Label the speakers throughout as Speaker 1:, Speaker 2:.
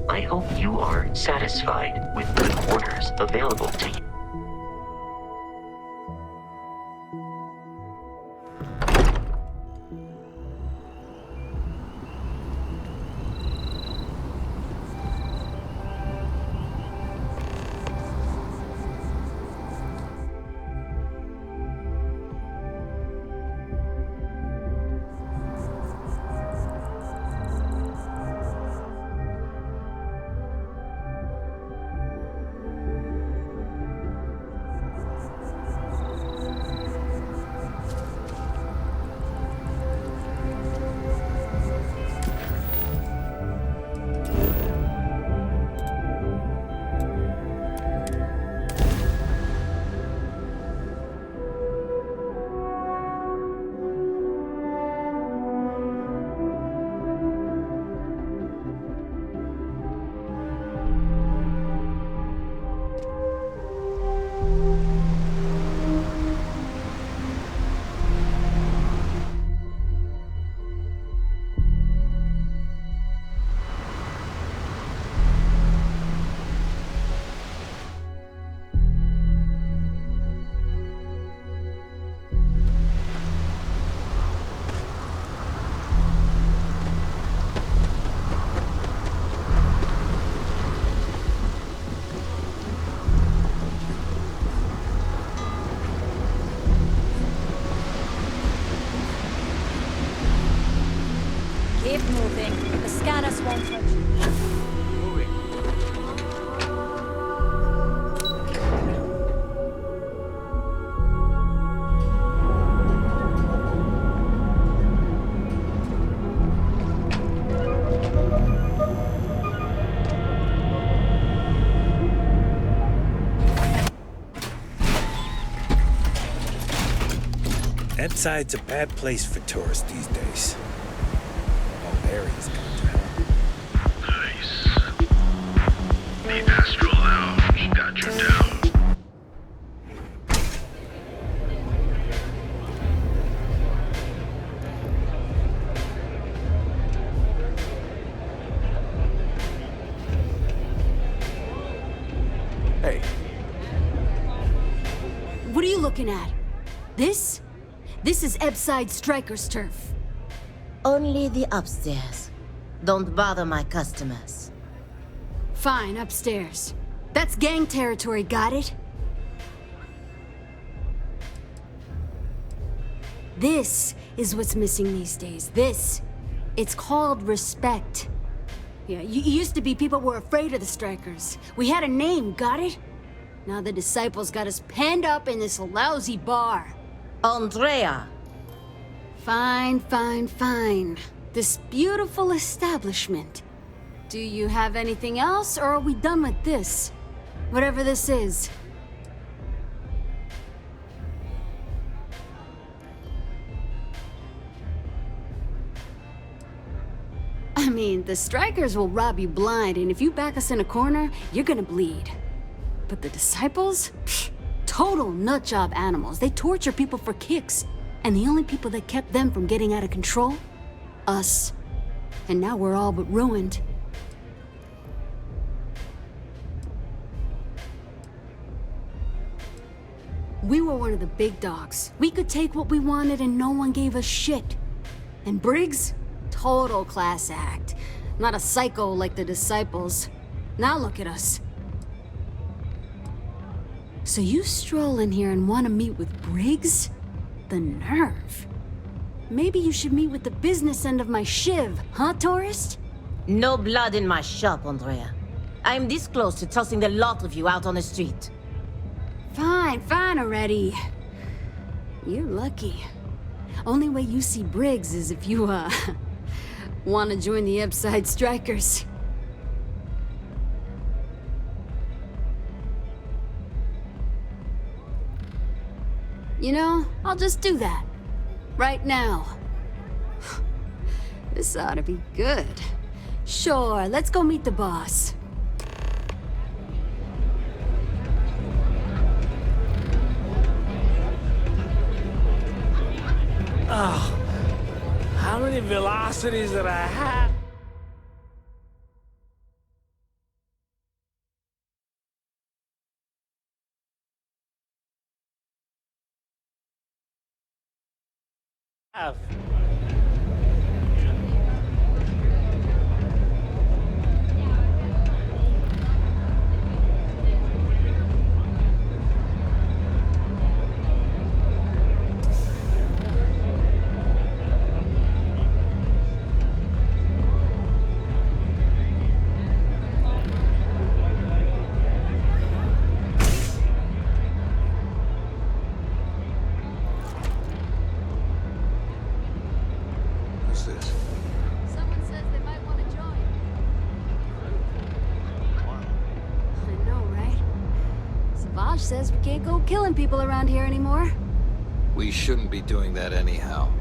Speaker 1: I hope you are satisfied with the quarters available to you.
Speaker 2: Keep moving. The scanners won't touch you.
Speaker 3: Moving.
Speaker 4: That side's a bad place for tourists these days. All areas come to hell.
Speaker 5: Nice. The Astral Lounge got you down.
Speaker 3: Hey,
Speaker 6: What are you looking at? This? This is Ebside Striker's turf.
Speaker 7: Only the upstairs. Don't bother my customers.
Speaker 6: Fine, upstairs. That's gang territory, got it? This is what's missing these days. This. It's called respect. Yeah, used to be people were afraid of the Strikers. We had a name, got it? Now the Disciples got us penned up in this lousy bar.
Speaker 7: Andrea!
Speaker 6: Fine, fine, fine. This beautiful establishment. Do you have anything else, or are we done with this? Whatever this is. I mean, the Strikers will rob you blind, and if you back us in a corner, you're gonna bleed. But the Disciples? Pfft, total nutjob animals. They torture people for kicks. And the only people that kept them from getting out of control? Us. And now we're all but ruined. We were one of the big dogs. We could take what we wanted and no one gave us shit. And Briggs? Total class act. Not a psycho like the Disciples. Now look at us. So you stroll in here and want to meet with Briggs? The nerve. Maybe you should meet with the business end of my shiv, huh, tourist?
Speaker 7: No blood in my shop, Andrea. I'm this close to tossing the lot of you out on the street.
Speaker 6: Fine already. You're lucky. Only way you see Briggs is if you, want to join the Upside Strikers. You know, I'll just do that. Right now. This ought to be good. Sure, let's go meet the boss.
Speaker 3: Oh, how many velocities did I have?
Speaker 5: What's this?
Speaker 6: Someone says they might want to join. I know, right? Savage says we can't go killing people around here anymore.
Speaker 8: We shouldn't be doing that anyhow.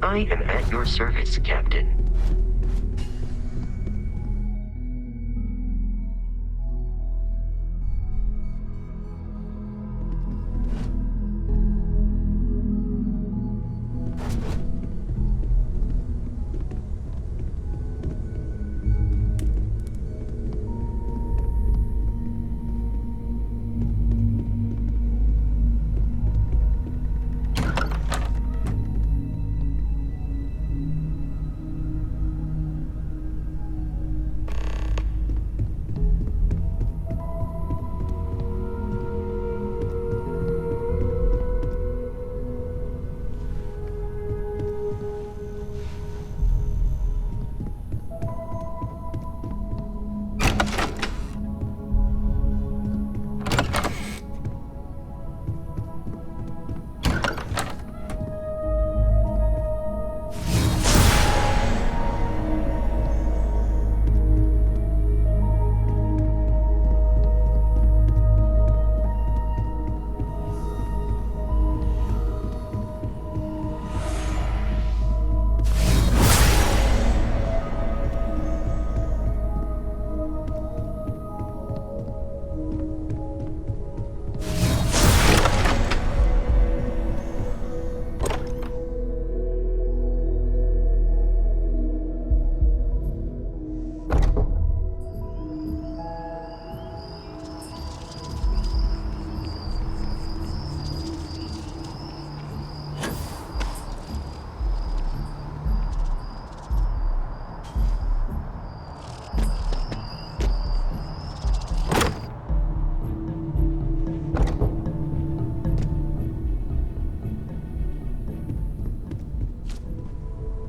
Speaker 1: I am at your service, Captain.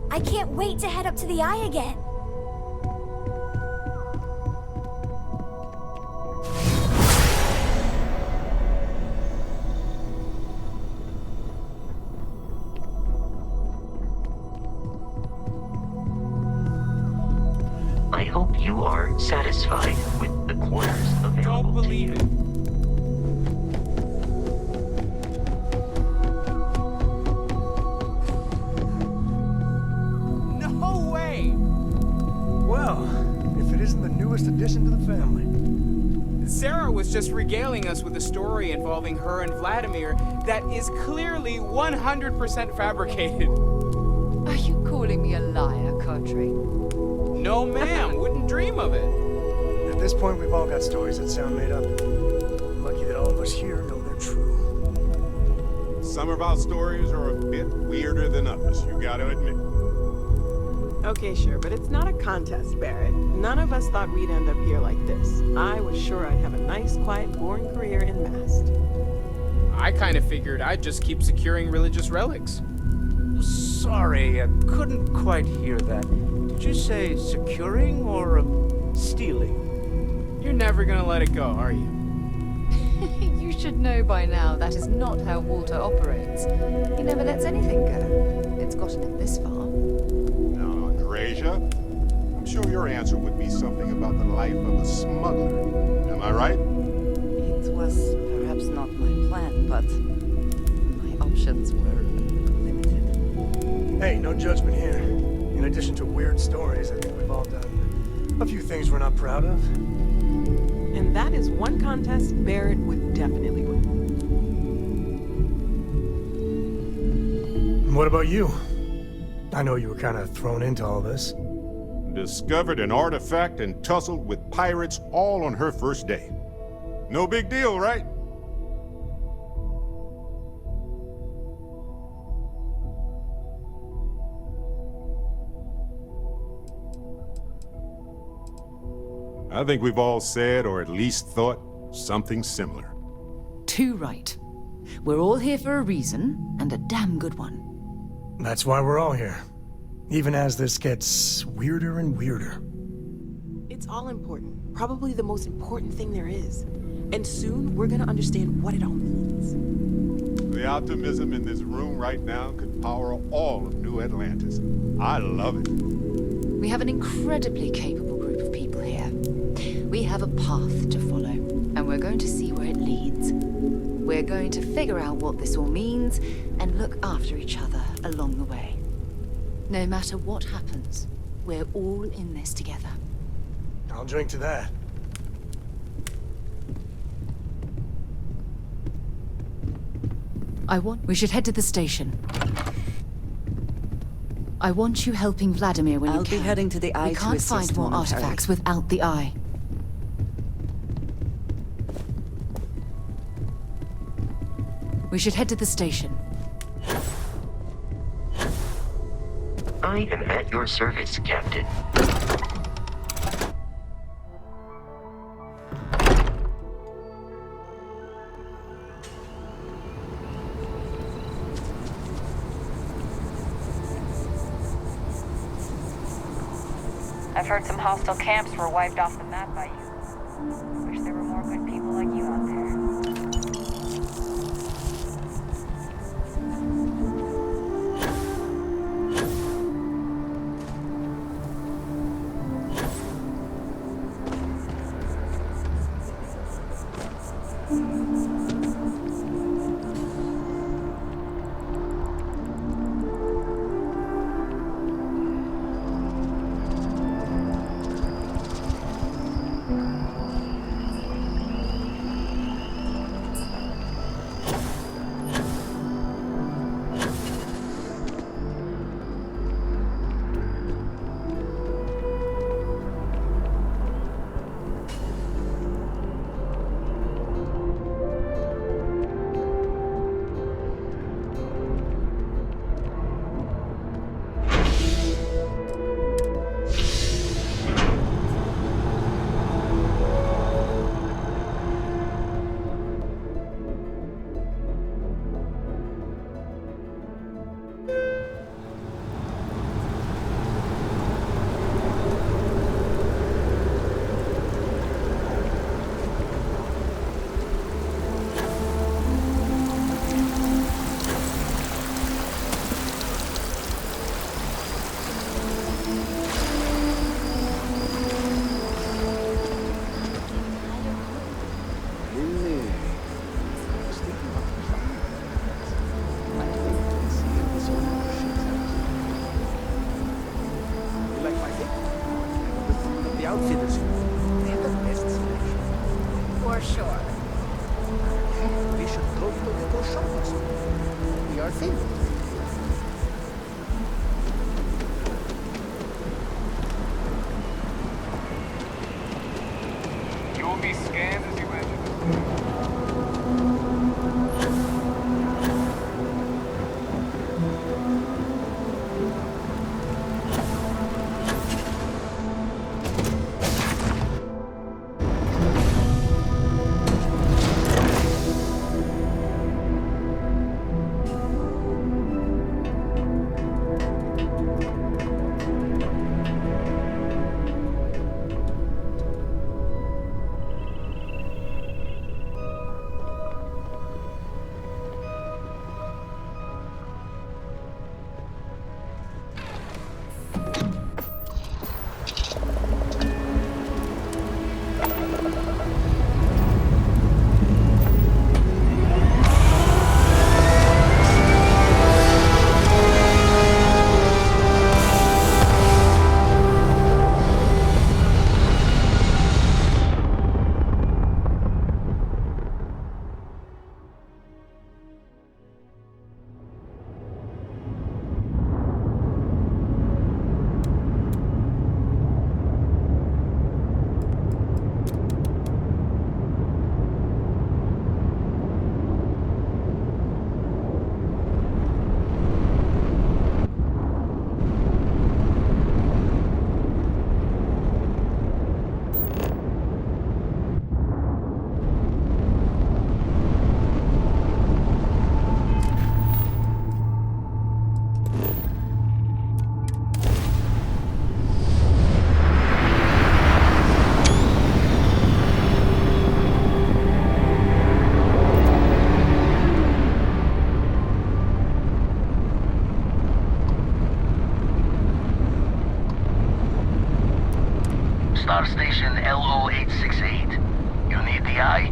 Speaker 2: I can't wait to head up to the Eye again.
Speaker 1: hope you are satisfied with the quarters available.
Speaker 3: Don't believe it. No way!
Speaker 9: Well, if it isn't the newest addition to the family.
Speaker 3: Sarah was just regaling us with a story involving her and Vladimir that is clearly 100% fabricated.
Speaker 10: Are you calling me a liar, Cadre?
Speaker 3: No, ma'am, wouldn't dream of it.
Speaker 9: At this point, we've all got stories that sound made up. Lucky that all of us here know they're true.
Speaker 5: Some of our stories are a bit weirder than others, you gotta admit.
Speaker 11: Okay, sure, but it's not a contest, Barrett. None of us thought we'd end up here like this. I was sure I'd have a nice, quiet, boring career in Mast.
Speaker 3: I kind of figured I'd just keep securing religious relics.
Speaker 12: Sorry, I couldn't quite hear that. Did you say securing or stealing?
Speaker 3: You're never gonna let it go, are you?
Speaker 10: You should know by now that is not how Walter operates. He never lets anything go. It's gotten him this far.
Speaker 5: Now, Andreja, I'm sure your answer would be something about the life of a smuggler. Am I right?
Speaker 13: It was perhaps not my plan, but my options were limited.
Speaker 9: Hey, no judgment here. In addition to weird stories, I think we've all done a few things we're not proud of.
Speaker 11: And that is one contest Barrett would definitely win.
Speaker 9: And what about you? I know you were kind of thrown into all this.
Speaker 5: Discovered an artifact and tussled with pirates all on her first day. No big deal, right? I think we've all said, or at least thought, something similar.
Speaker 13: Too right. We're all here for a reason, and a damn good one.
Speaker 9: That's why we're all here. Even as this gets weirder and weirder.
Speaker 11: It's all important. Probably the most important thing there is. And soon, we're gonna understand what it all means.
Speaker 5: The optimism in this room right now could power all of New Atlantis. I love it.
Speaker 13: We have an incredibly capable group of people here. We have a path to follow, and we're going to see where it leads. We're going to figure out what this all means, and look after each other along the way. No matter what happens, we're all in this together.
Speaker 9: I'll drink to that.
Speaker 13: We should head to the station. I want you helping Vladimir when you can. I'll be heading to the Eye We to can't assist find more momentarily.
Speaker 7: artifacts without the Eye.
Speaker 13: We should head to the station.
Speaker 1: I am at your service, Captain.
Speaker 14: I've heard some hostile camps were wiped off the map by you. Wish there were more good people like you out there.
Speaker 15: Star Station LO868. You need the eye?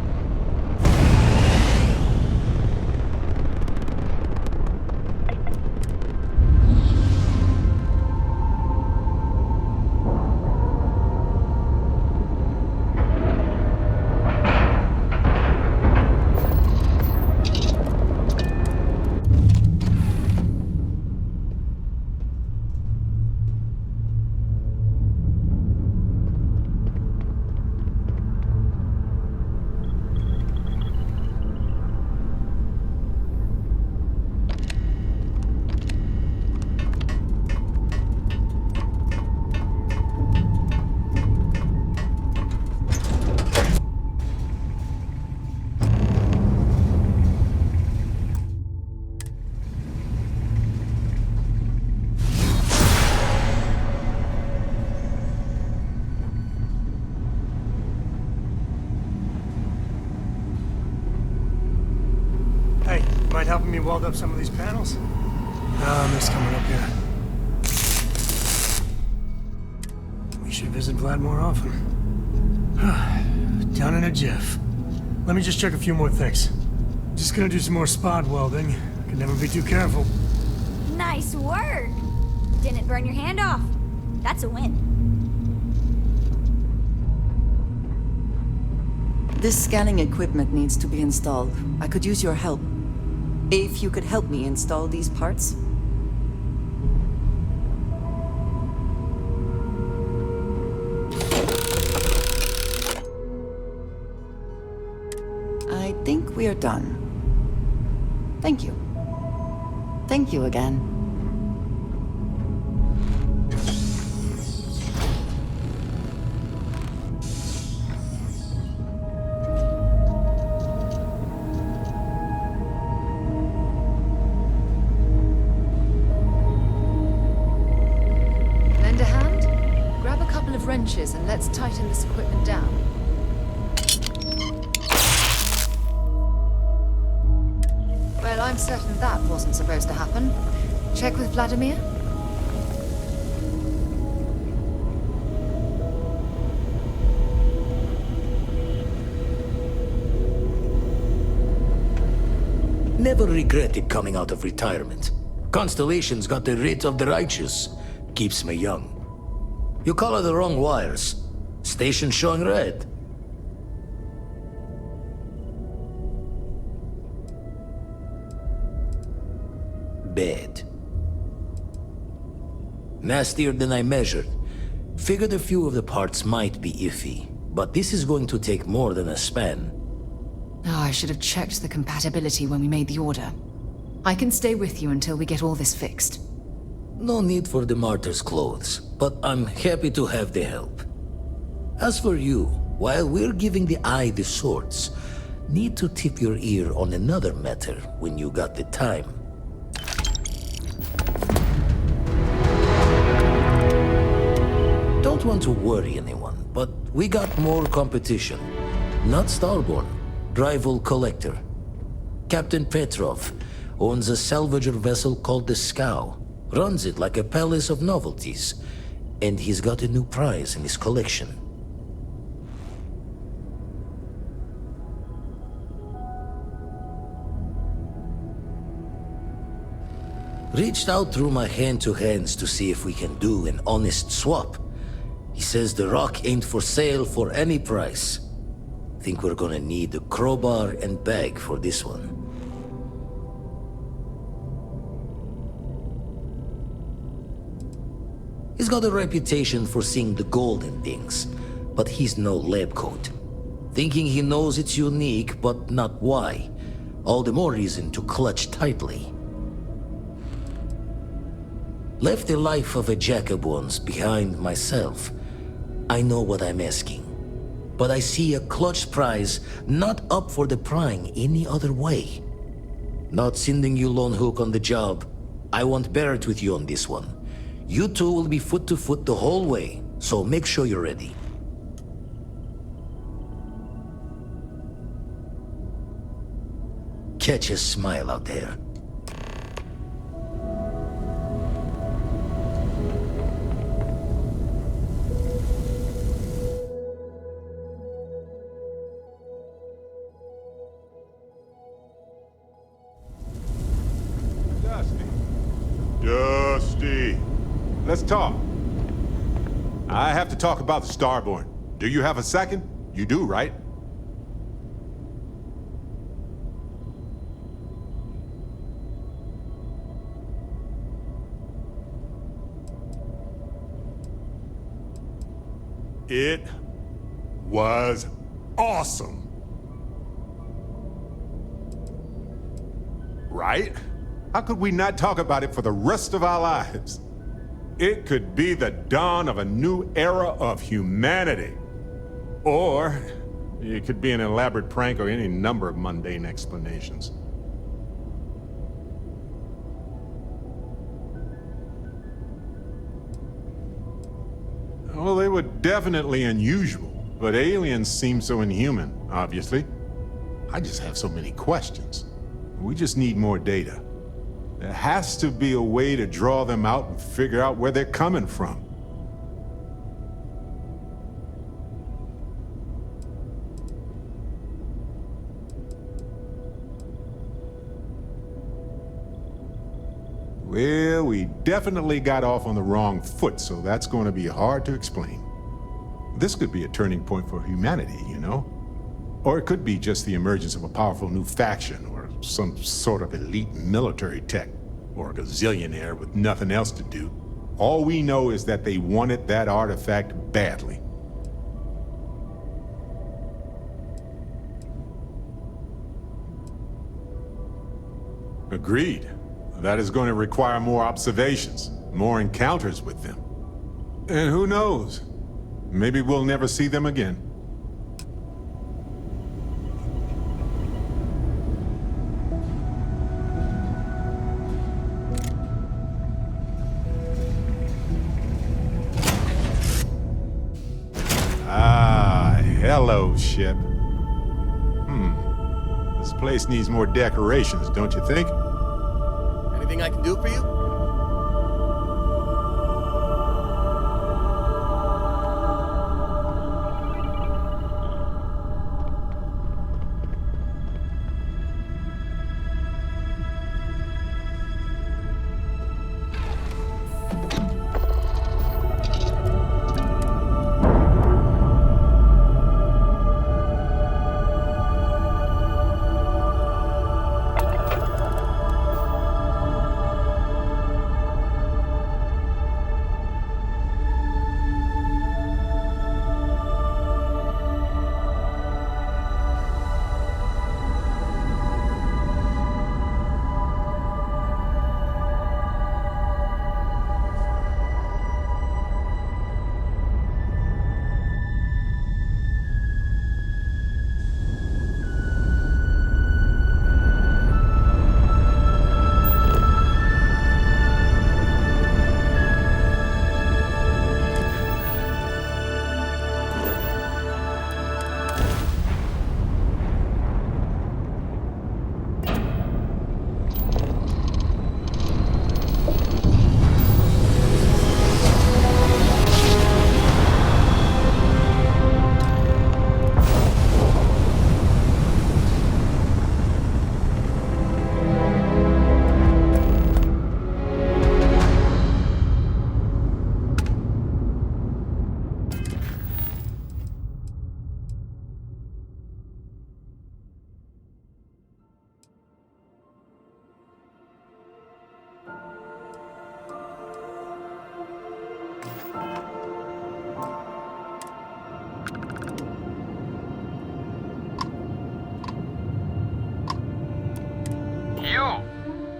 Speaker 9: Mind helping me weld up some of these panels? I miss coming up here. We should visit Vlad more often. Done in a jiff. Let me just check a few more things. Just gonna do some more spot welding. Can never be too careful.
Speaker 2: Nice work! Didn't burn your hand off. That's a win.
Speaker 16: This scanning equipment needs to be installed. I could use your help. If you could help me install these parts. I think we are done. Thank you. Thank you again.
Speaker 10: And let's tighten this equipment down. Well, I'm certain that wasn't supposed to happen. Check with Vladimir?
Speaker 17: Never regretted coming out of retirement. Constellation's got the writ of the righteous. Keeps me young. You color the wrong wires. Station showing red. Bad. Nastier than I measured. Figured a few of the parts might be iffy, but this is going to take more than a span.
Speaker 13: Oh, I should have checked the compatibility when we made the order. I can stay with you until we get all this fixed.
Speaker 17: No need for the martyr's clothes, but I'm happy to have the help. As for you, while we're giving the eye the swords, need to tip your ear on another matter when you got the time. Don't want to worry anyone, but we got more competition. Not Starborn, rival collector. Captain Petrov owns a salvager vessel called the Scow. Runs it like a palace of novelties. And he's got a new prize in his collection. Reached out through my hand-to-hands to see if we can do an honest swap. He says the rock ain't for sale for any price. Think we're gonna need a crowbar and bag for this one. He's got a reputation for seeing the gold in things, but he's no lab coat. Thinking he knows it's unique, but not why. All the more reason to clutch tightly. Left the life of a jack-of-bones behind myself. I know what I'm asking. But I see a clutch prize not up for the prying any other way. Not sending you lone hook on the job. I want Barrett with you on this one. You two will be foot to foot the whole way, so make sure you're ready. Catch a smile out there.
Speaker 5: Dusty, let's talk. I have to talk about the Starborn. Do you have a second? You do, right? It was awesome. Right? How could we not talk about it for the rest of our lives? It could be the dawn of a new era of humanity. Or it could be an elaborate prank or any number of mundane explanations. Well, they were definitely unusual, but aliens seem so inhuman, obviously. I just have so many questions. We just need more data. There has to be a way to draw them out and figure out where they're coming from. Well, we definitely got off on the wrong foot, so that's going to be hard to explain. This could be a turning point for humanity, you know? Or it could be just the emergence of a powerful new faction, or some sort of elite military tech, or a gazillionaire with nothing else to do. All we know is that they wanted that artifact badly. Agreed. That is going to require more observations, more encounters with them. And who knows? Maybe we'll never see them again. Hello, ship. This place needs more decorations, don't you think?
Speaker 18: Anything I can do for you?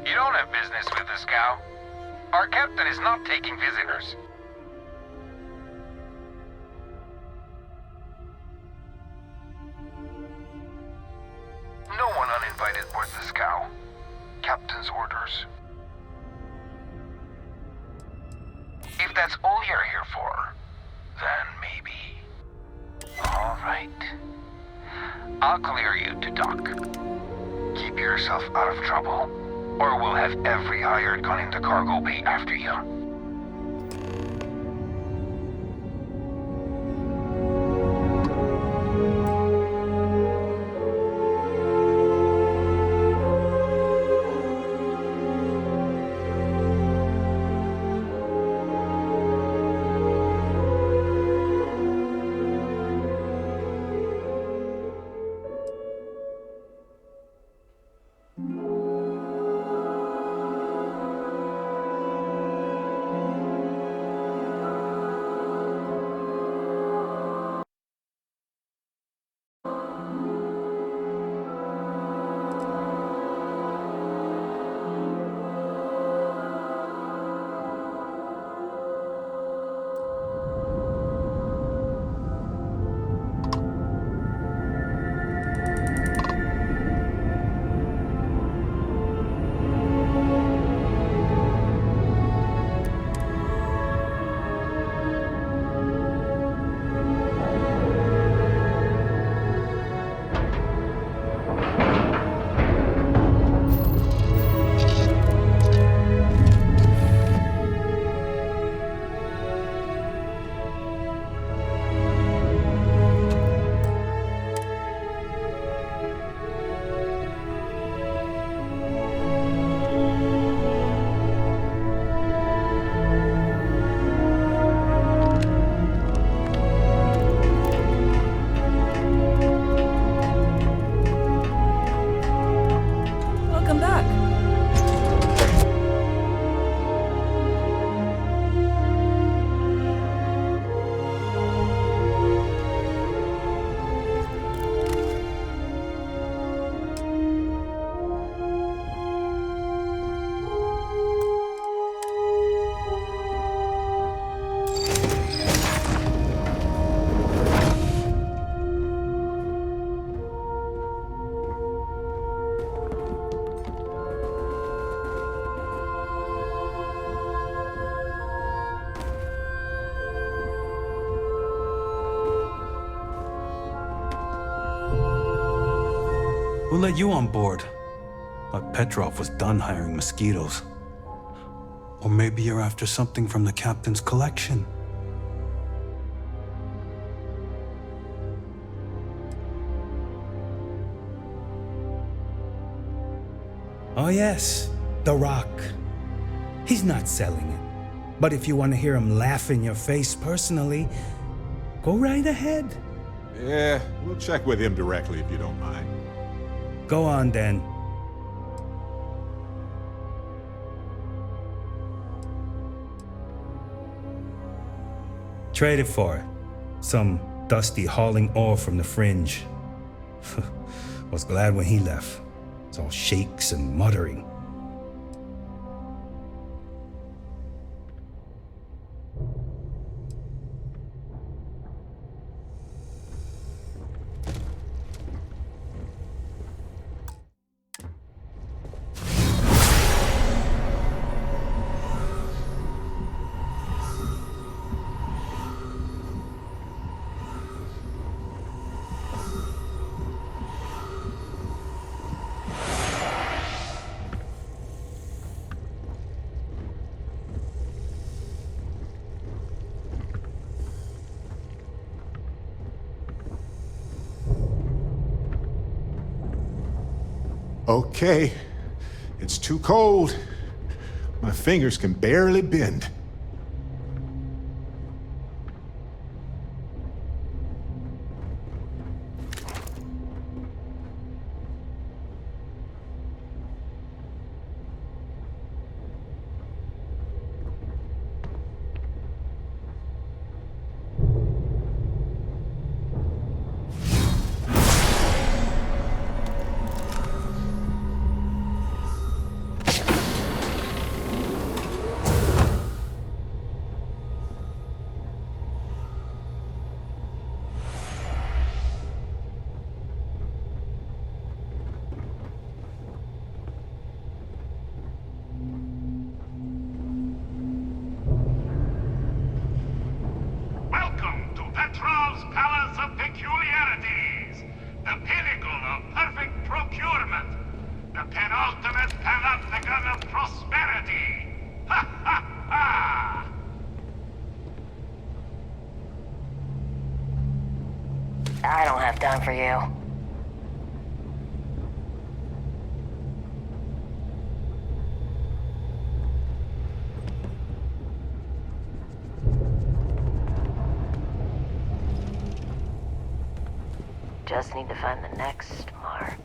Speaker 19: You don't have business with the scow. Our captain is not taking visitors. No one uninvited boards the scow. Captain's orders. that's all you're here for, then maybe... Alright. I'll clear you to dock. Keep yourself out of trouble, or we'll have every hired gun in the cargo bay after you.
Speaker 20: Who let you on board? Thought Petrov was done hiring mosquitoes. Or maybe you're after something from the captain's collection.
Speaker 4: Oh yes, The Rock. He's not selling it. But if you want to hear him laugh in your face personally, go right ahead.
Speaker 5: Yeah, we'll check with him directly if you don't mind.
Speaker 4: Go on then. Trade it for some dusty hauling ore from the fringe. Was glad when he left. It's all shakes and muttering.
Speaker 5: Okay, it's too cold. My fingers can barely bend.
Speaker 14: I don't have time for you. Just need to find the next mark.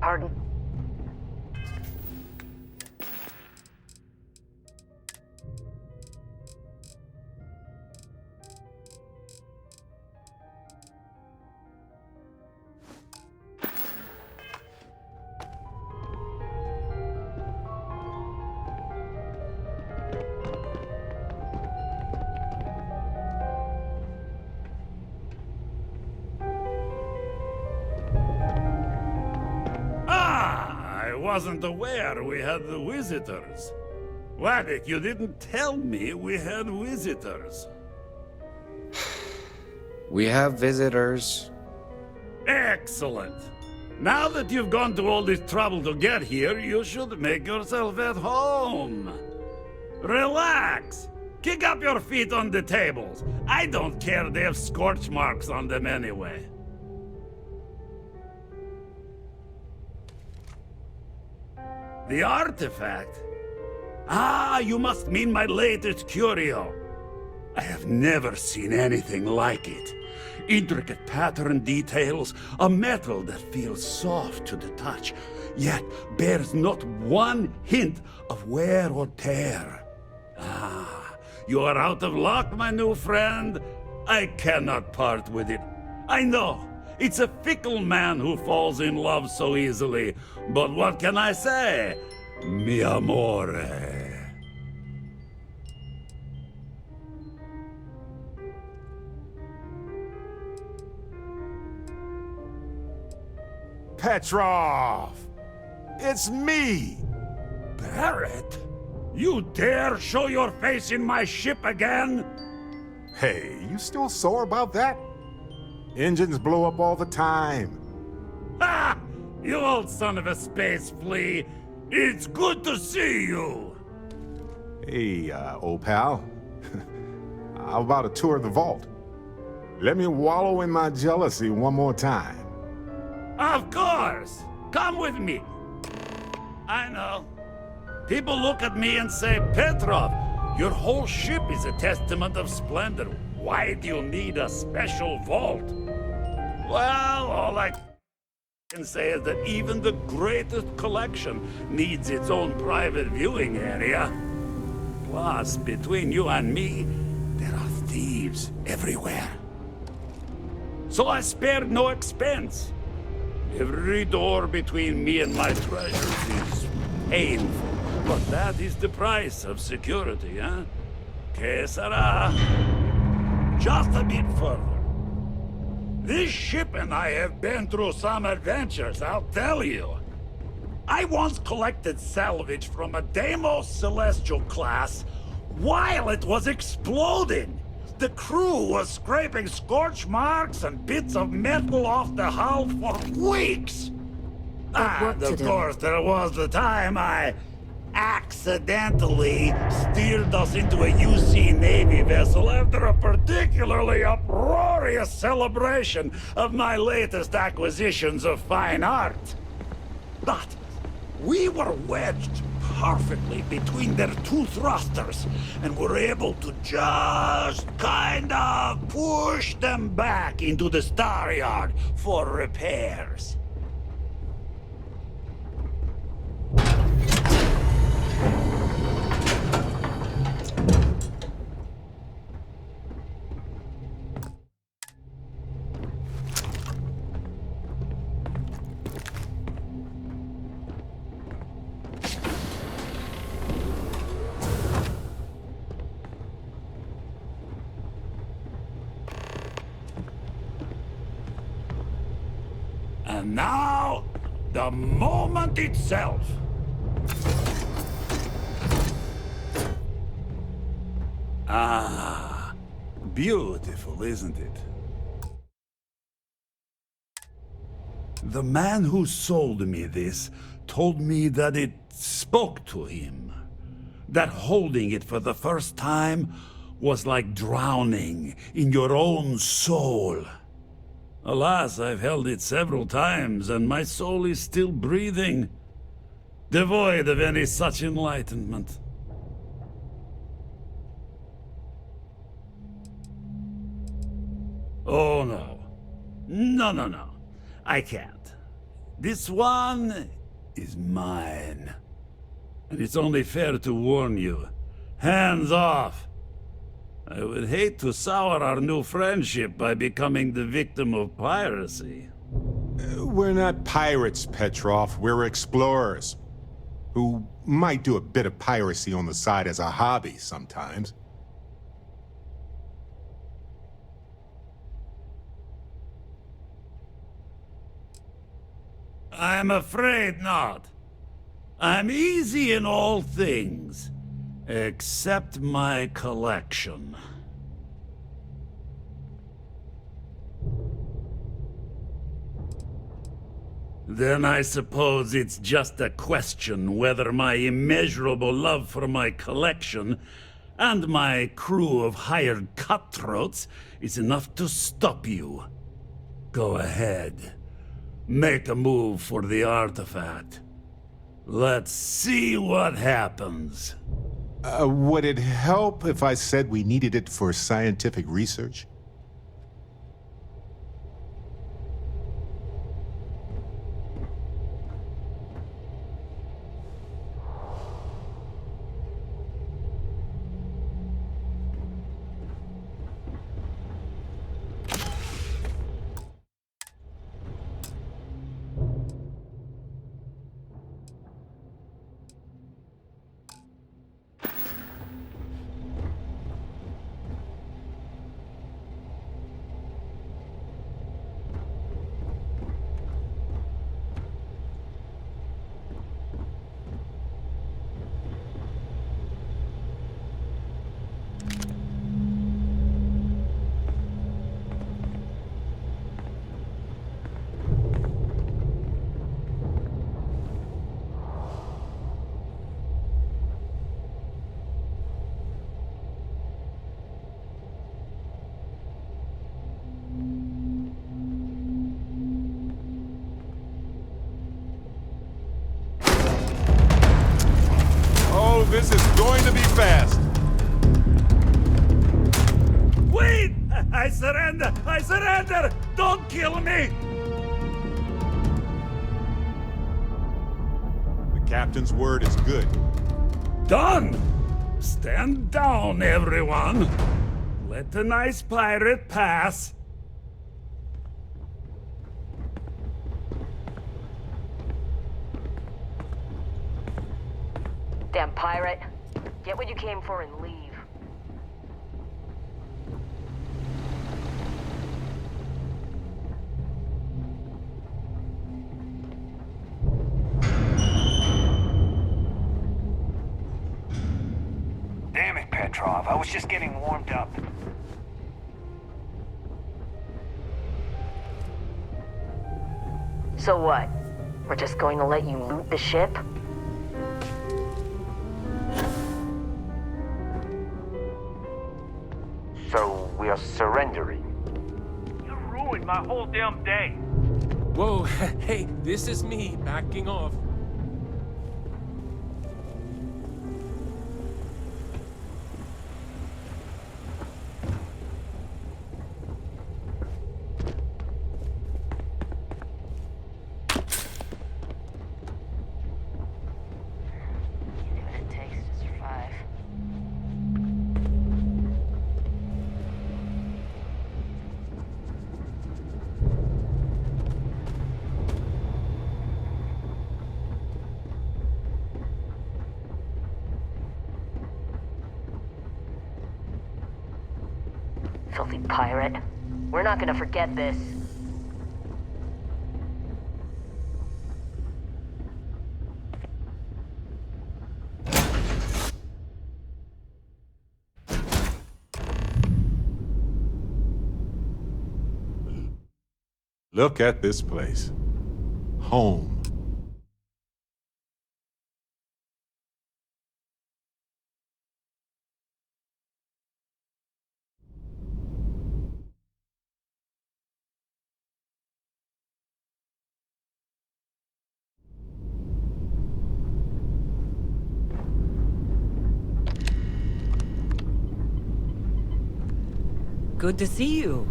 Speaker 14: Pardon?
Speaker 21: I wasn't aware we had the visitors. Waddick, you didn't tell me we had visitors.
Speaker 22: We have visitors.
Speaker 21: Excellent. Now that you've gone to all this trouble to get here, you should make yourself at home. Relax. Kick up your feet on the tables. I don't care, they have scorch marks on them anyway. The artifact? Ah, you must mean my latest curio. I have never seen anything like it. Intricate pattern details, a metal that feels soft to the touch, yet bears not one hint of wear or tear. Ah, you are out of luck, my new friend. I cannot part with it. I know, it's a fickle man who falls in love so easily, but what can I say? Mi amore.
Speaker 5: Petrov! It's me!
Speaker 21: Barett? You dare show your face in my ship again?
Speaker 5: Hey, you still sore about that? Engines blow up all the time.
Speaker 21: Ha! You old son of a space flea! It's good to see you!
Speaker 5: Hey, old pal. How about a tour of the vault? Let me wallow in my jealousy one more time.
Speaker 21: Of course! Come with me! I know. People look at me and say, Petrov, your whole ship is a testament of splendor. Why do you need a special vault? Well, all I can say is that even the greatest collection needs its own private viewing area. Plus, between you and me, thieves everywhere. So I spared no expense. Every door between me and my treasures is painful. But that is the price of security, huh? Que sera? Just a bit further. This ship and I have been through some adventures, I'll tell you. I once collected salvage from a Deimos Celestial class while it was exploding. The crew was scraping scorch marks and bits of metal off the hull for weeks. And of course, there was the time I accidentally steered us into a UC Navy vessel after a particularly uproarious celebration of my latest acquisitions of fine art. But we were wedged perfectly between their two thrusters, and were able to just kind of push them back into the Star Yard for repairs. And now, the moment itself. Ah, beautiful, isn't it? The man who sold me this told me that it spoke to him. That holding it for the first time was like drowning in your own soul. Alas, I've held it several times, and my soul is still breathing, devoid of any such enlightenment. Oh, no. No. I can't. This one is mine. And it's only fair to warn you. Hands off! I would hate to sour our new friendship by becoming the victim of piracy.
Speaker 5: We're not pirates, Petrov. We're explorers. Who might do a bit of piracy on the side as a hobby sometimes.
Speaker 21: I'm afraid not. I'm easy in all things, except my collection. Then I suppose it's just a question whether my immeasurable love for my collection and my crew of hired cutthroats is enough to stop you. Go ahead. Make a move for the artifact. Let's see what happens.
Speaker 5: Would it help if I said we needed it for scientific research? This is going to be fast.
Speaker 21: Wait! I surrender! I surrender! Don't kill me!
Speaker 5: The captain's word is good.
Speaker 21: Done! Stand down, everyone. Let a nice pirate pass.
Speaker 6: Damn pirate. Get what you came for and leave.
Speaker 12: Damn it, Petrov. I was just getting warmed up.
Speaker 6: So what? We're just going to let you loot the ship?
Speaker 12: So we are surrendering.
Speaker 8: You ruined my whole damn day.
Speaker 23: Whoa, hey, this is me backing off.
Speaker 6: Filthy pirate. We're not gonna forget this.
Speaker 5: Look at this place. Home.
Speaker 24: Good to see you.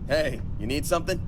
Speaker 18: Hey, you need something?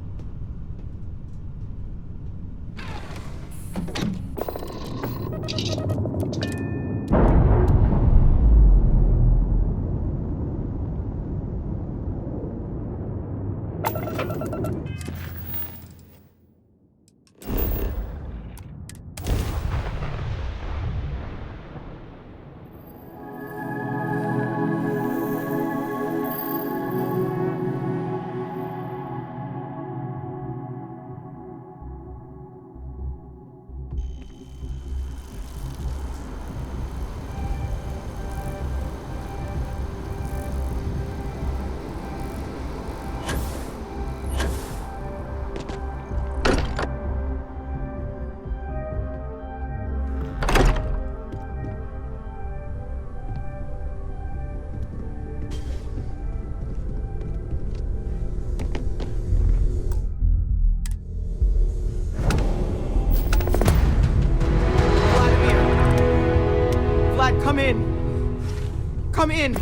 Speaker 3: Come in! Come in!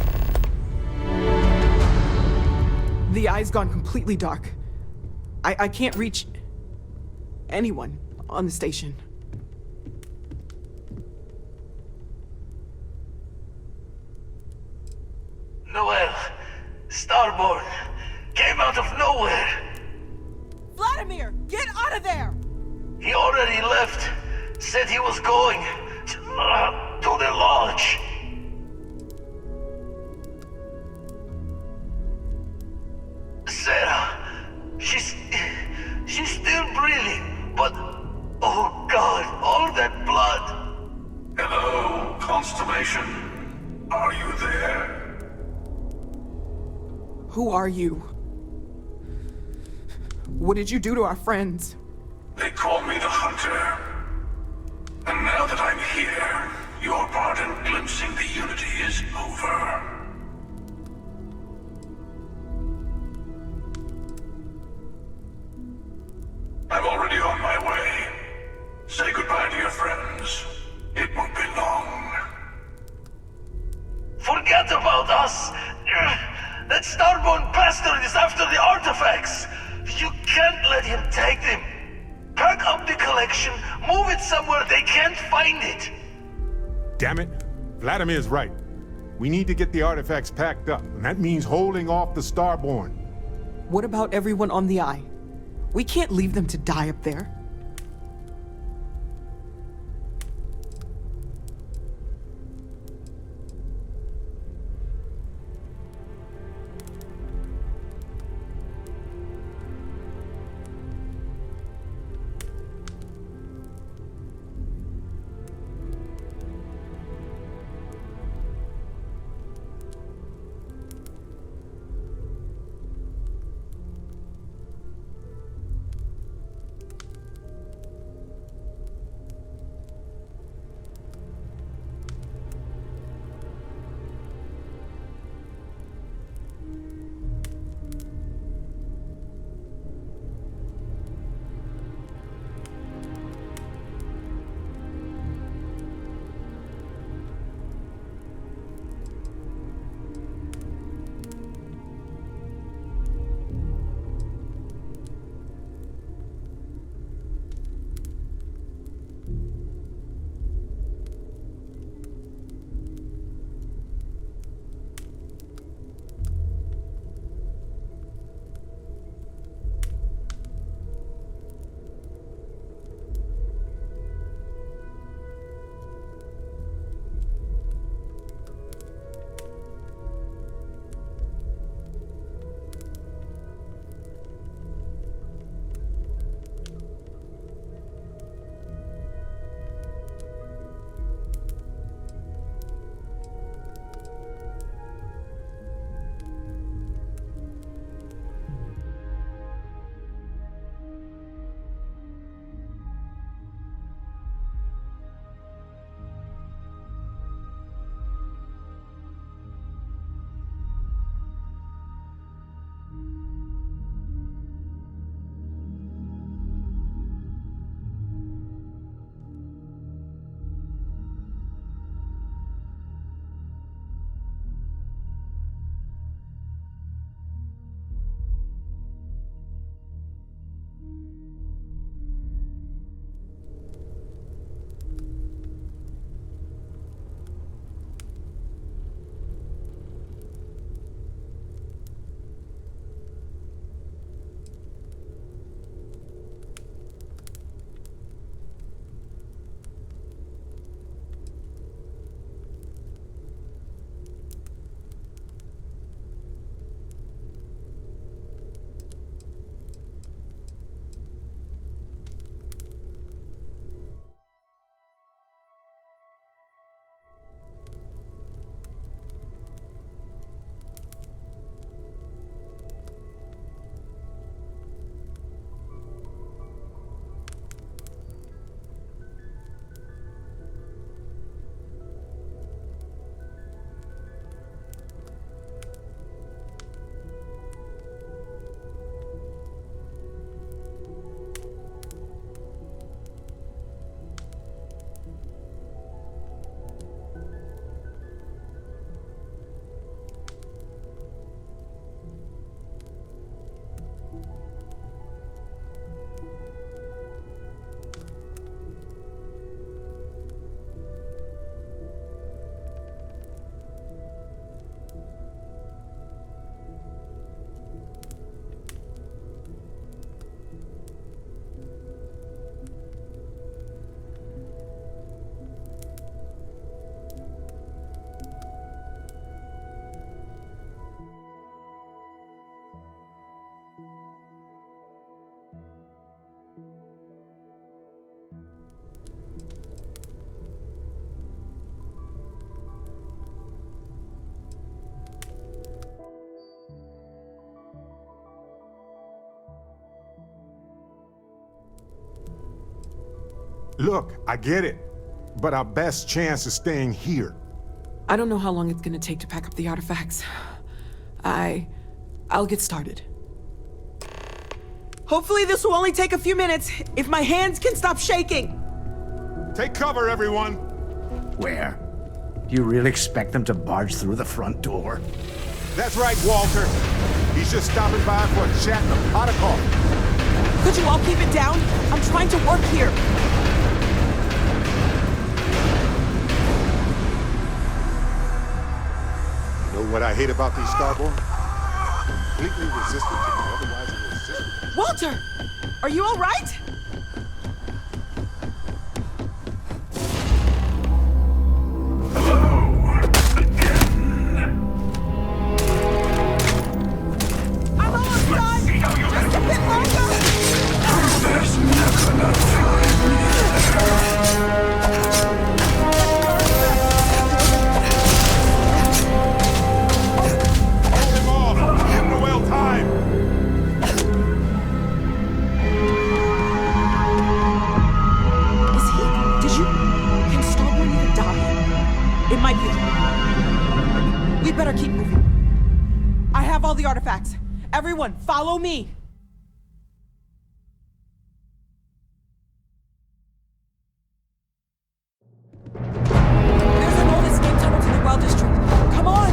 Speaker 3: The eye's gone completely dark. I can't reach anyone on the station.
Speaker 15: Noel, Starborn, came out of nowhere.
Speaker 11: Vladimir, get out of there!
Speaker 15: He already left. Said he was going to the lodge. Sarah, she's still breathing, but oh God, all that blood.
Speaker 19: Hello, Constellation. Are you there?
Speaker 3: Who are you? What did you do to our friends?
Speaker 19: They call me the Hunter. And now that I'm here, your part in glimpsing the Unity is over. I'm already on my way. Say goodbye to your friends. It won't be long.
Speaker 15: Forget about us! That Starborn bastard is after the artifacts! You can't let him take them! Pack up the collection, move it somewhere they can't find it!
Speaker 5: Damn it! Vladimir's right. We need to get the artifacts packed up, and that means holding off the Starborn.
Speaker 11: What about everyone on the Eye? We can't leave them to die up there.
Speaker 5: Look, I get it, but our best chance is staying here.
Speaker 11: I don't know how long it's gonna take to pack up the artifacts. I'll get started. Hopefully this will only take a few minutes, if my hands can stop shaking!
Speaker 5: Take cover, everyone!
Speaker 12: Where? Do you really expect them to barge through the front door?
Speaker 5: That's right, Walter. He's just stopping by for a chat and a pot of coffee.
Speaker 11: Could you all keep it down? I'm trying to work here.
Speaker 5: what I hate about these Starborn? Completely resistant to the otherwise irresistible.
Speaker 11: Walter! Are you all right? I'm almost done! Just a bit longer!
Speaker 19: There's never enough
Speaker 5: Hold him off! Give Noel time!
Speaker 11: Can Starborn even die? It might be. We better keep moving. I have all the artifacts. Everyone, follow me. There's an old escape tunnel to the Well District. Come on!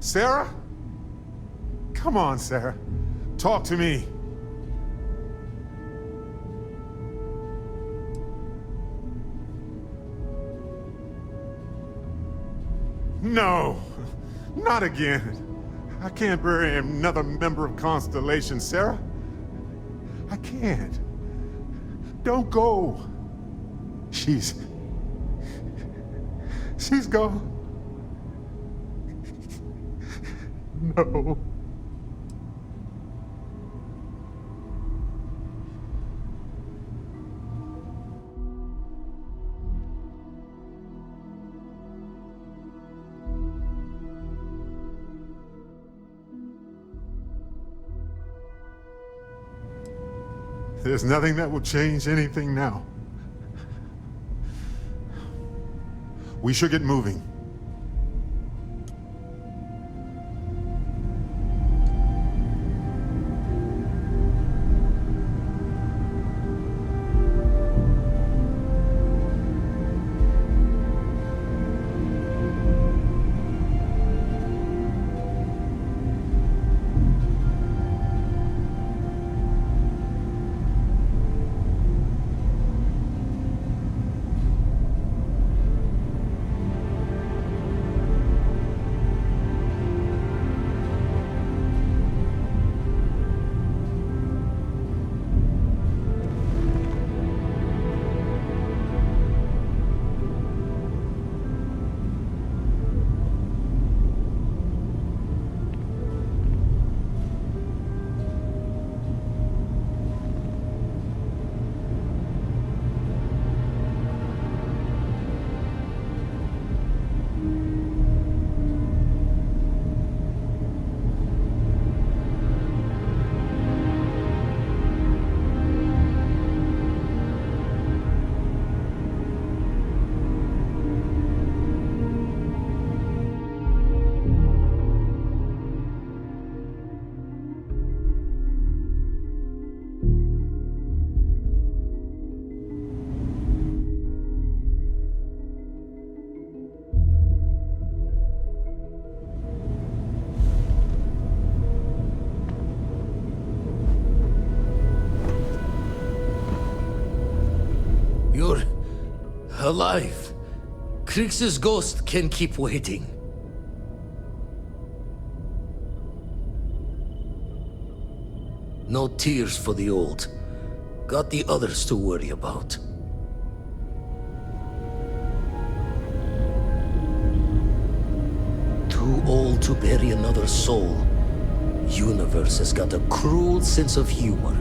Speaker 5: Sarah? Come on, Sarah. Talk to me. No, not again. I can't bury another member of Constellation, Sarah. I can't. Don't go. She's gone. No. There's nothing that will change anything now. We should get moving.
Speaker 17: You're alive. Krix's ghost can keep waiting. No tears for the old. Got the others to worry about. Too old to bury another soul. Universe has got a cruel sense of humor.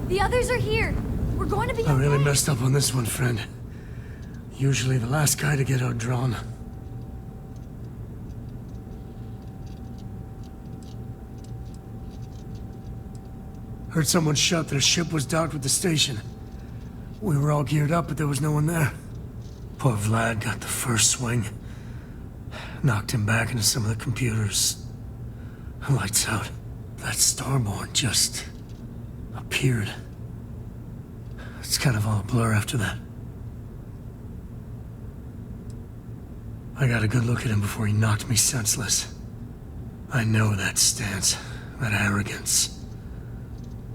Speaker 2: The others are here. We're going to be
Speaker 1: I really messed up on this one, friend. Usually the last guy to get outdrawn. Heard someone shout that a ship was docked with the station. We were all geared up, but there was no one there. Poor Vlad got the first swing. Knocked him back into some of the computers. Lights out. That Starborn just appeared. It's kind of all a blur after that. I got a good look at him before he knocked me senseless. I know that stance, that arrogance.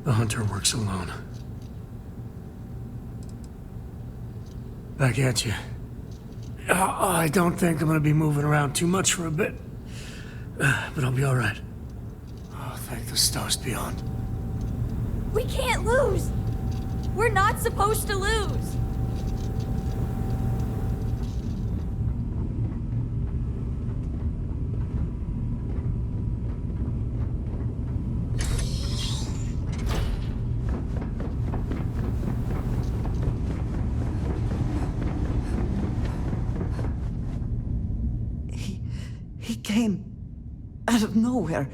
Speaker 1: The hunter works alone. Back at you. I don't think I'm gonna be moving around too much for a bit. But I'll be alright. Oh, thank the stars beyond.
Speaker 2: We can't lose! We're not supposed to lose!
Speaker 7: He came out of nowhere.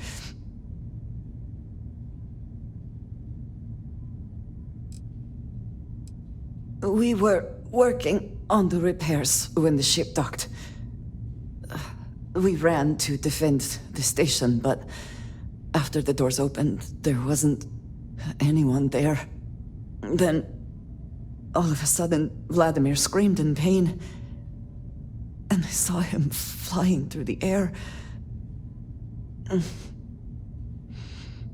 Speaker 7: We were working on the repairs when the ship docked. We ran to defend the station, but after the doors opened, there wasn't anyone there. Then, all of a sudden, Vladimir screamed in pain, and I saw him flying through the air.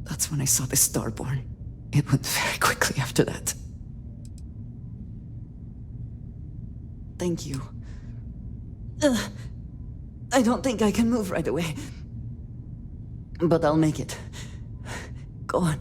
Speaker 7: That's when I saw the Starborn. It went very quickly after that. Thank you. I don't think I can move right away. But I'll make it. Go on.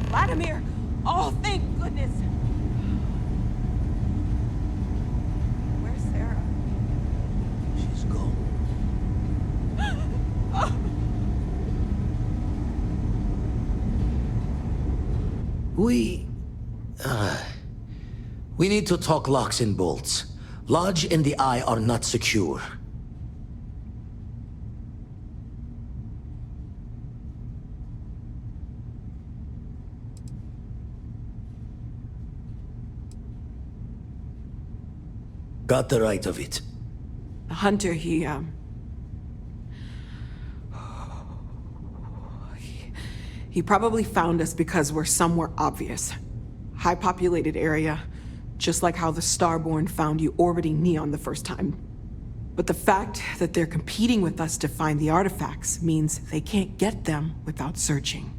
Speaker 11: Vladimir! Oh, thank goodness! Where's Sarah?
Speaker 17: She's gone. We need to talk locks and bolts. Lodge and the Eye are not secure. Got the right of it.
Speaker 11: Hunter, he probably found us because we're somewhere obvious. High-populated area, just like how the Starborn found you orbiting Neon the first time. But the fact that they're competing with us to find the artifacts means they can't get them without searching.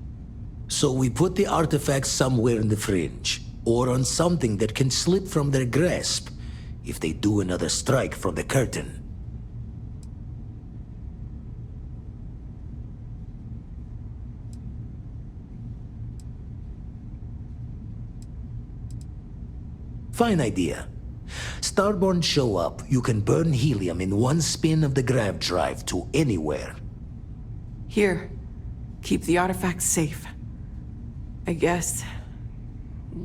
Speaker 17: So we put the artifacts somewhere in the fringe, or on something that can slip from their grasp if they do another strike from the curtain. Fine idea. Starborn show up, you can burn helium in one spin of the grav drive to anywhere.
Speaker 11: Here, keep the artifacts safe. I guess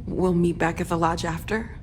Speaker 11: we'll meet back at the lodge after?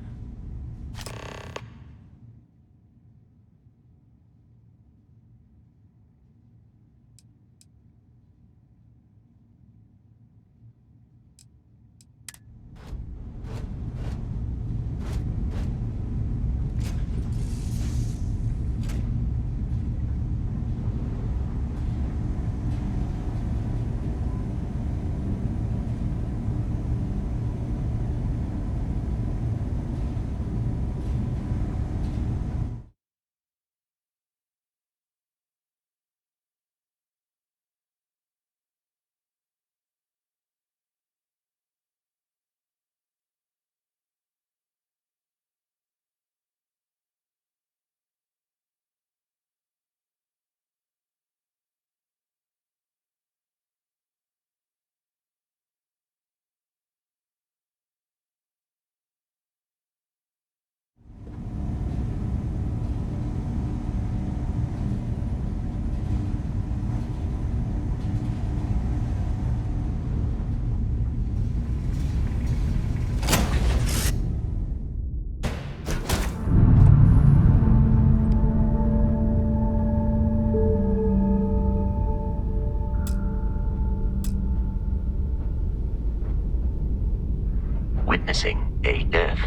Speaker 9: Witnessing a death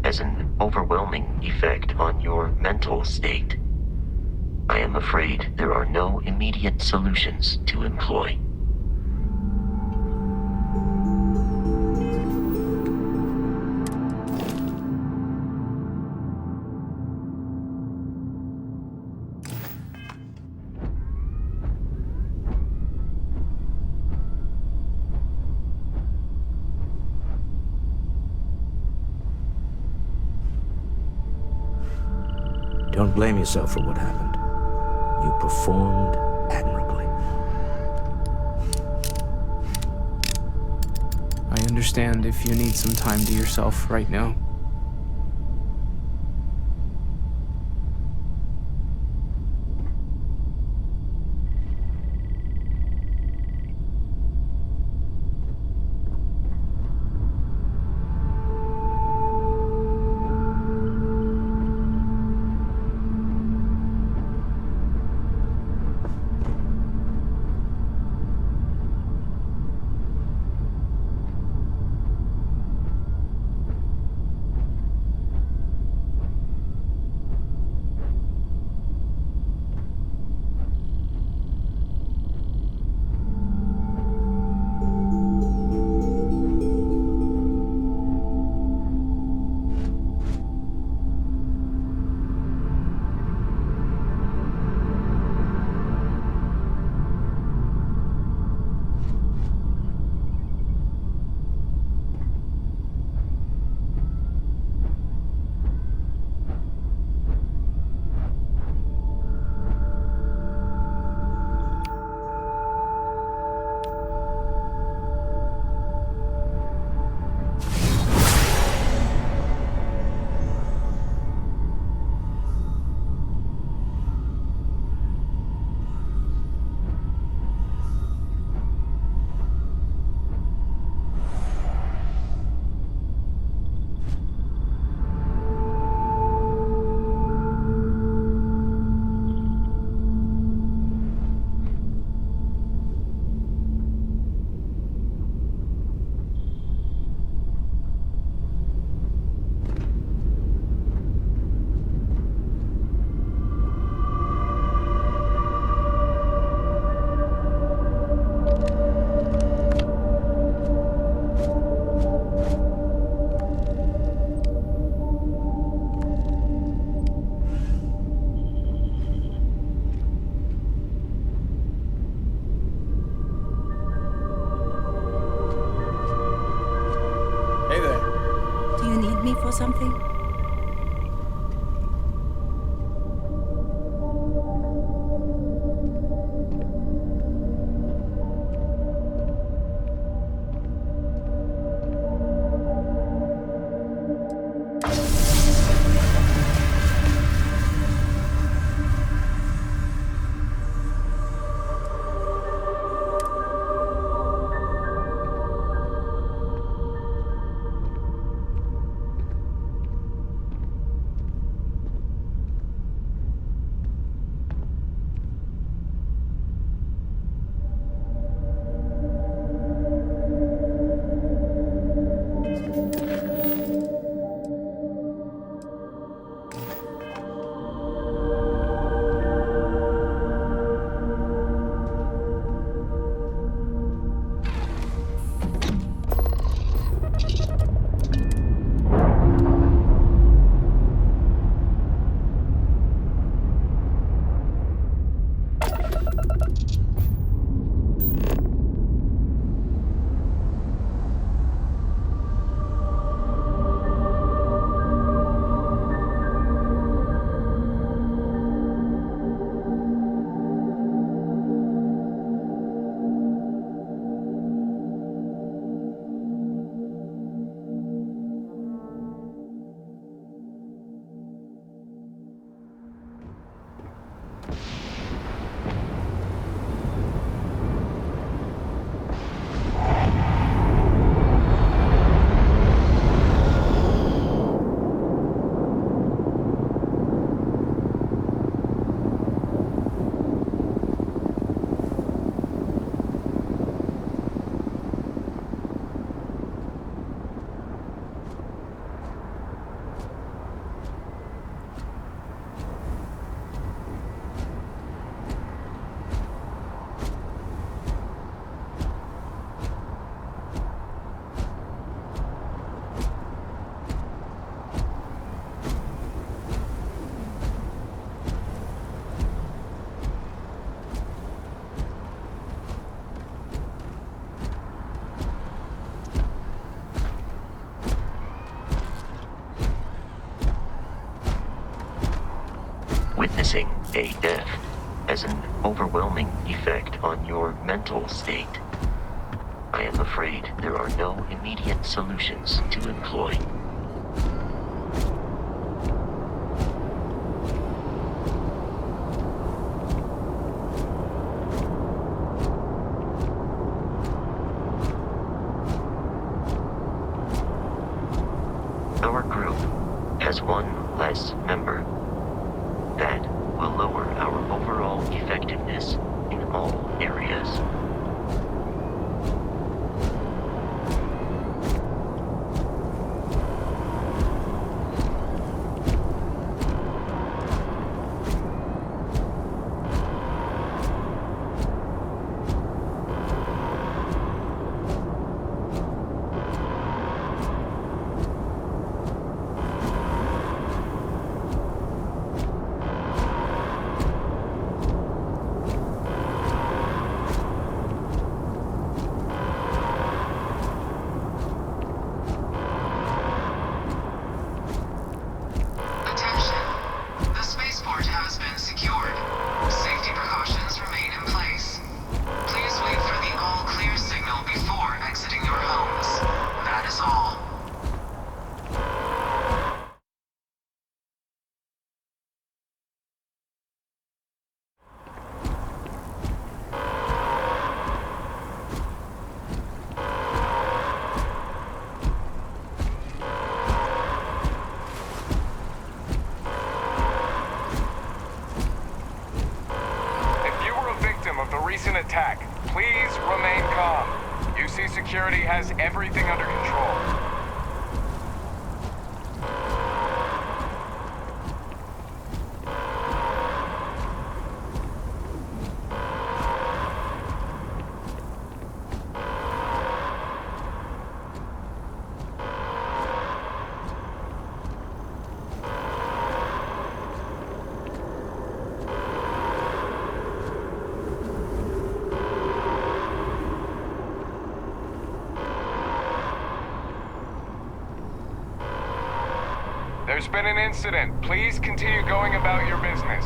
Speaker 9: has an overwhelming effect on your mental state. I am afraid there are no immediate solutions to employ.
Speaker 17: Don't blame yourself for what happened. You performed admirably.
Speaker 3: I understand if you need some time to yourself right now.
Speaker 2: something?
Speaker 9: Witnessing a death has an overwhelming effect on your mental state. I am afraid there are no immediate solutions to employ. Our group has one less member. That will lower our overall effectiveness in all areas.
Speaker 10: Recent attack. Please remain calm. UC security has everything under control. There's been an incident. Please continue going about your business.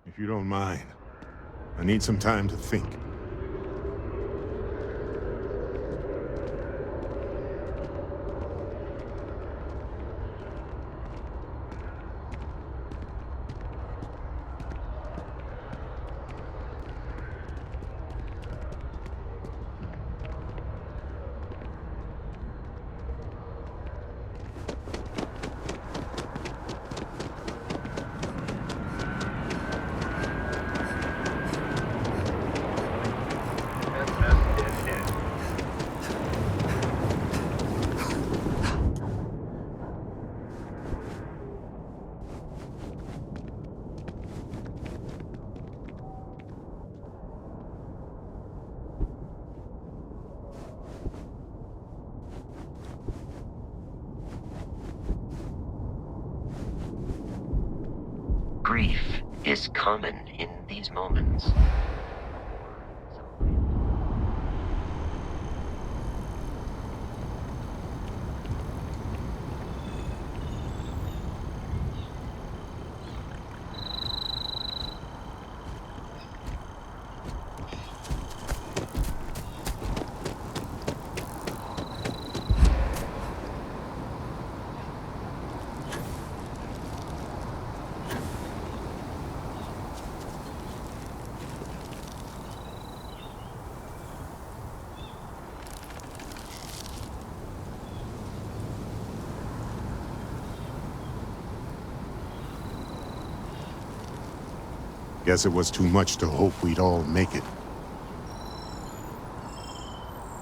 Speaker 5: If you don't mind, I need some time to think.
Speaker 9: Grief is common in these moments.
Speaker 5: Guess it was too much to hope we'd all make it.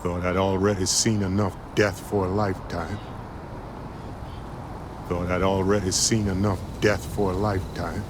Speaker 5: Thought I'd already seen enough death for a lifetime. Thought I'd already seen enough death for a lifetime.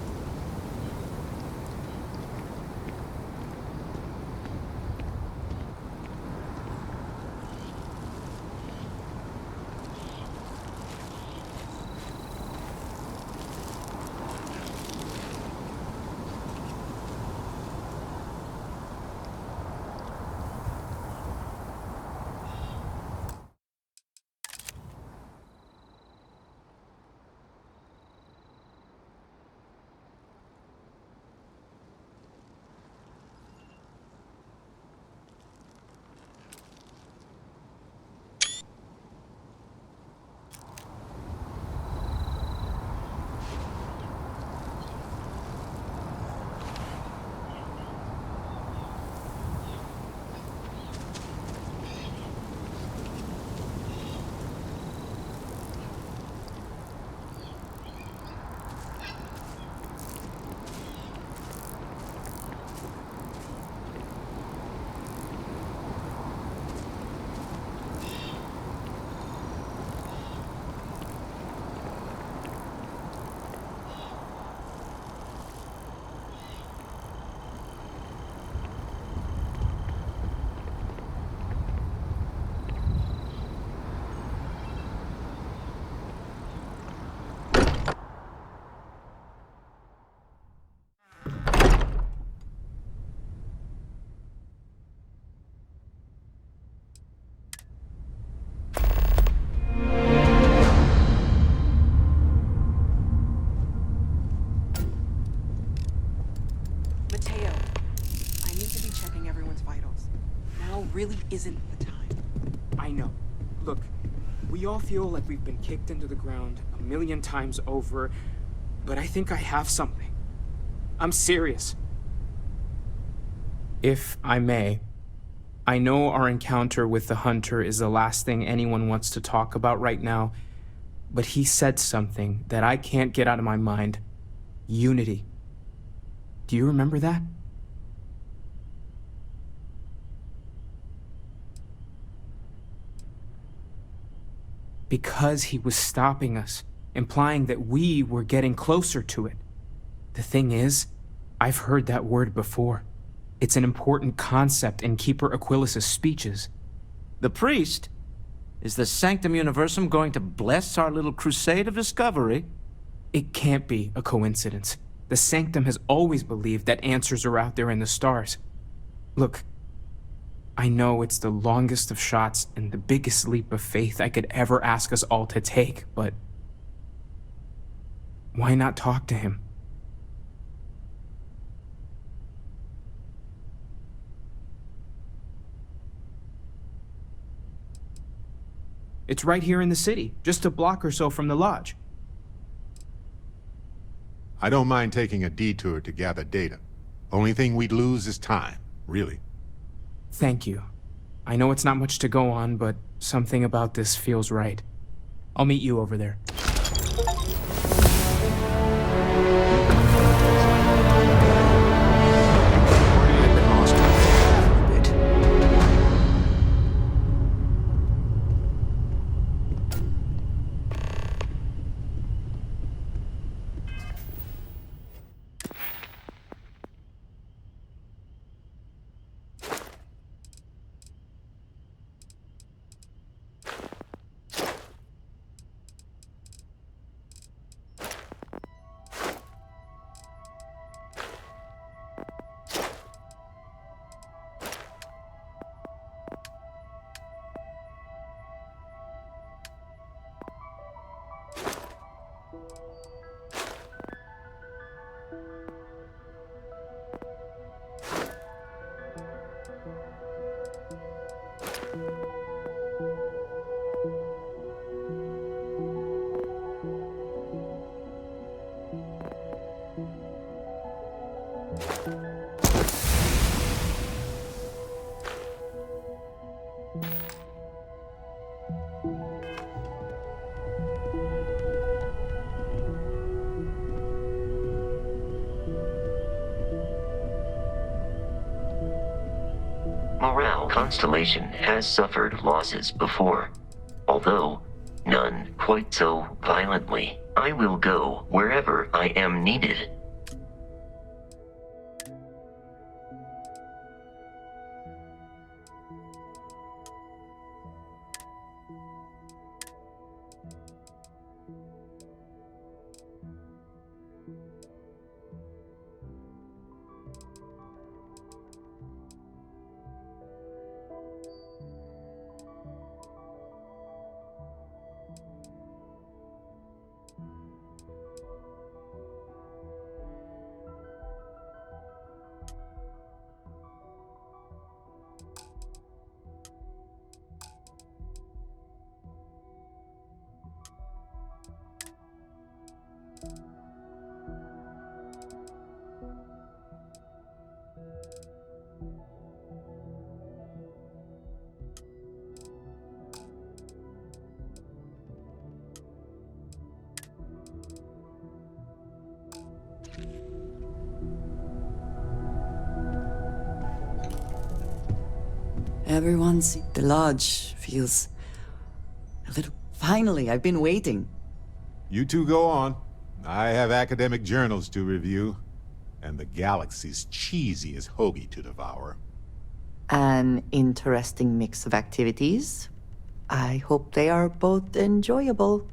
Speaker 3: Really isn't the time. I know. Look, we all feel like we've been kicked into the ground 1,000,000 times over, but I think I have something. I'm serious. If I may, I know our encounter with the Hunter is the last thing anyone wants to talk about right now, but he said something that I can't get out of my mind. Unity. Do you remember that? Because he was stopping us, implying that we were getting closer to it. The thing is, I've heard that word before. It's an important concept in Keeper Aquilas's speeches.
Speaker 12: The priest? Is the Sanctum Universum going to bless our little crusade of discovery?
Speaker 3: It can't be a coincidence. The Sanctum has always believed that answers are out there in the stars. Look, I know it's the longest of shots and the biggest leap of faith I could ever ask us all to take, but why not talk to him? It's right here in the city, just a block or so from the lodge.
Speaker 5: I don't mind taking a detour to gather data. Only thing we'd lose is time, really.
Speaker 3: Thank you. I know it's not much to go on, but something about this feels right. I'll meet you over there.
Speaker 9: Constellation has suffered losses before, although none quite so violently. I will go wherever I am needed.
Speaker 7: Everyone's... The lodge feels a little... Finally, I've been waiting.
Speaker 5: You two go on. I have academic journals to review, and the galaxy's cheesy as hoagie to devour.
Speaker 7: An interesting mix of activities. I hope they are both enjoyable.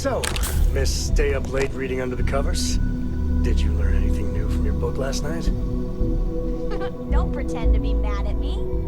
Speaker 1: So, Miss Stay Up Late reading under the covers? Did you learn anything new from your book last night?
Speaker 2: Don't pretend to be mad at me.